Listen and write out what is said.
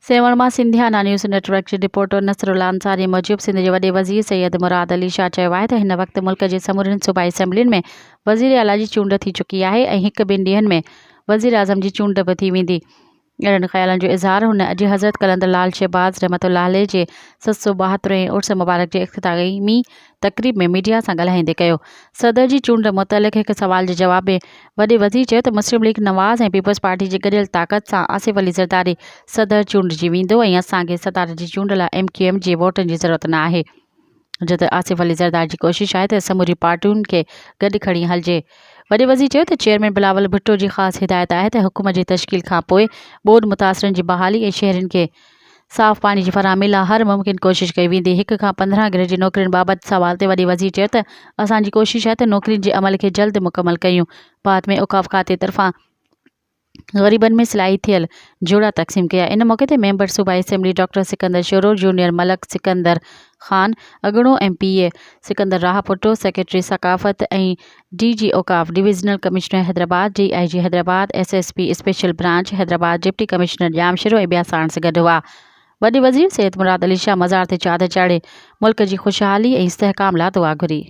सेवण सिंधियाना news network जी reporter Nasrullah Ansari मूजिब सिंध के वॾे वज़ीर सैयद मुराद अली शाह चयो आहे त हिन वक़्तु मुल्क जे समूरनि सूबाई असेंबलियुनि में वज़ीर आला जी चूंड थी चुकी आहे ऐं हिकु ॿिनि ॾींहनि में वज़ीर आज़म जी चूंड बि थी वेंदी। अहिड़नि ख़्यालनि जो इज़हार हुन अॼु हज़रत कलंदर लाल शहबाज़ रहमतुल्लाह अलैह जे 772 उर्स मुबारक जे इख़्तितामी तक़रीब में मीडिया सां ॻाल्हाईंदे कयो। सदर जी चूंड मुतलिक़ हिकु सवाल जे जवाब में वॾे वज़ीर चयो त मुस्लिम लीग नवाज़ ऐं पीपल्स पार्टी जी गॾियल ताक़त सां आसिफ अली ज़रदारी सदर चूंडिजी वेंदो ऐं असांखे सदारत जी चूंड लाइ MQM जे वोटनि जी ज़रूरत न आहे। जो त आसिफ अली ज़रदारी जी कोशिश आहे त समूरी पार्टियुनि खे गॾु खणी हलिजे। वॾे वज़ीर चयो त चेयरमैन बिलावल भुट्टो जी ख़ासि हिदायत आहे त हुकूमत जी तश्कील खां पोइ ॿोॾि मुतासिरनि जी बहाली ऐं शहरनि खे साफ़ पानी जी फरहमी लाइ हर मुमकिन कोशिश कई वेंदी। 1 खां 15 ग्रेड जी नौकरियुनि बाबति सवाल ते वॾे वज़ीर चयो त असांजी कोशिश आहे त नौकरियुनि जे अमल खे जल्द मुकमल कयूं। बाद में औक़ाफ़ खाते तरफ़ां ग़रीबनि में सिलाई थियल जोड़ा तक़सीम कया। इन मौक़े ते मेंबर सूबाई assembly doctor Sikandar Shoro, junior Malik Sikandar Khan, अगड़ो MPA सिकंदर राहपुटो, सेक्रेटरी सकाफ़त ऐं DG औक़ाफ़, divisional commissioner Hyderabad, DIG Hyderabad, SSP special branch Hyderabad, deputy commissioner Jamshoro ऐं ॿिया साण गॾु हुआ। वॾे वज़ीर सैयद मुराद अली शाह मज़ार ते चादर चाढ़े मुल्क जी खुशहाली ऐं इस्तेहकाम लाइ दुआ घुरी।